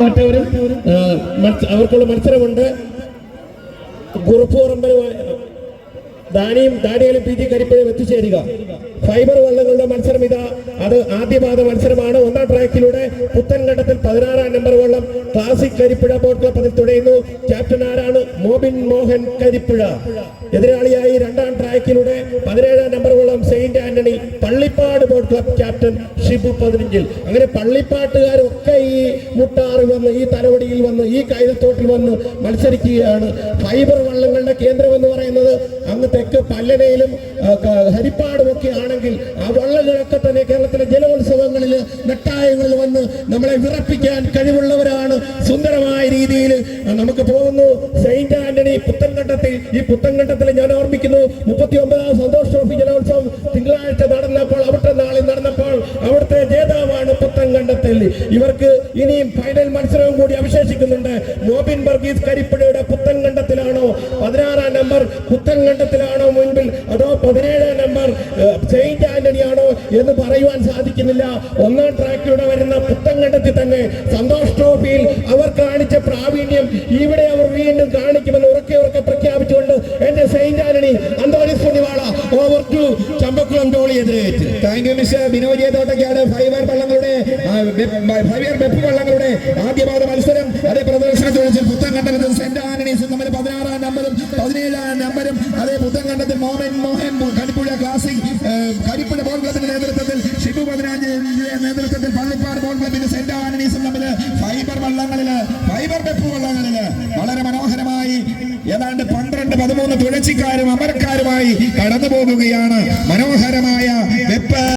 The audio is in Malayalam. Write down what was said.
മറ്റവരും അവർക്കുള്ള മത്സരമുണ്ട്. കുറുപ്പുറമ്പലുമായി ദാനിയലും പി.ജി. കരിപ്പുഴയും എത്തിച്ചേരുക. ഫൈബർ വള്ളങ്ങളുടെ മത്സരം ഇതാ. അത് ആദ്യപാദ മത്സരമാണ്. ഒന്നാം ട്രാക്കിലൂടെ പുത്തൻകണ്ടത്തിൽ 16-ാം നമ്പർ വള്ളം ക്ലാസിക് കരിപ്പുഴ ബോട്ട് ക്ലബ് അതിൽ തുടയുന്നു. ക്യാപ്റ്റൻ ആരാണ്? മോബിൻ മോഹൻ കരിപ്പുഴ. എതിരാളിയായി രണ്ടാം ട്രാക്കിലൂടെ 17-ാം നമ്പർ വള്ളം Saint Antony Pallippad boat club captain Shibu 15. അങ്ങനെ പള്ളിപ്പാട്ടുകാരൊക്കെ ഈ മുട്ടാറിൽ വന്ന്, ഈ തലവടിയിൽ വന്ന്, ഈ കൈതത്തോട്ടിൽ വന്ന് മത്സരിക്കുകയാണ്. ഫൈബർ വള്ളങ്ങളുടെ കേന്ദ്രം എന്ന് പറയുന്നത് അങ്ങ് തെക്ക് പല്ലനയിലും ഹരിപ്പാടും ഒക്കെ ആണെങ്കിൽ ആ വള്ളങ്ങളൊക്കെ തന്നെ കേരളത്തിലെ ജലോത്സവങ്ങളിൽ നെട്ടായങ്ങളിൽ വന്ന് നമ്മളെ വിറപ്പിക്കാൻ കഴിവുള്ളവരാണ്. സുന്ദരമായ രീതിയിൽ നമുക്ക് പോകുന്നു. സെയിന്റ് ആന്റണി പുത്തൻകണ്ടത്തിൽ, ഈ പുത്തൻകണ്ടത്തിൽ ഞാൻ ഓർമ്മിക്കുന്നു 39ാം സന്തോഷ് ട്രോഫി ജലോത്സവം തിങ്കളാഴ്ച നടന്നപ്പോൾ, അവിടുത്തെ നാളിൽ നടന്നപ്പോൾ അവിടുത്തെ ജേതാവാണ് പുത്തൻകണ്ടത്തിൽ. ഇവർക്ക് ഇനിയും ഫൈനൽ മത്സരവും കൂടി അവശേഷിക്കുന്നുണ്ട്. മോബിൻ വർഗീസ് കരിപ്പുഴയുടെ പുത്തൻകണ്ടത്തിലാണോ, 16-ാം നമ്പർ പുത്തൻകണ്ടത്തിലാണോ മുൻപിൽ, അതോ 17-ാം നമ്പർ സെയിന്റ് ആന്റണി ആണോ എന്ന് പറയുവാൻ സാധിക്കുന്നില്ല. ഒന്നാം ട്രാക്കിലൂടെ വരുന്ന പുത്തൻകണ്ടത്തിൽ തന്നെ സന്തോഷ് ട്രോഫിയിൽ അവർ കാണിച്ച പ്രാവീണ്യം ഇവിടെ അവർ വീണ്ടും കാണിക്കുമെന്ന് ഉറക്കെ പ്രഖ്യാപിച്ചുകൊണ്ട് എന്റെ സെയിന്റ് ആന്റണി അന്തോണിസ് പുണ്യവാള ഓവർ ടു ചമ്പക്കുളം ജോളിയെതിരെ. Thank you mister Binoj Thottakkad. Fibre വെപ്പ് വള്ളങ്ങളുടെ ആദ്യപാദ മത്സരം അതേ പ്രദർശനത്തിൽ പുത്തൻകണ്ടത്തിൽ സെന്റ് ആന്റണീസ് തമ്മിൽ 16-ാം നമ്പറും 17-ാം നമ്പരും അതേ പുത്തൻകണ്ടത്തിൽ മോഹൻ കരിപ്പുഴ ക്ലാസിക് കരിപ്പുഴ ബോൾ ക്ലബിന്റെ നേതൃത്വത്തിൽ ഷിബു 15 നേതൃത്വത്തിൽ പള്ളിപ്പാട് ബോൾ ക്ലബിന്റെ സെന്റ് ആന്റണീസും തമ്മിൽ ഫൈബർ വെപ്പ് വള്ളങ്ങളില് വളരെ മനോഹരമായി ഏതാണ്ട് 12-13 തുഴച്ചിക്കാരും അമരക്കാരുമായി കടന്നു പോകുകയാണ്. മനോഹരമായ വെപ്പ്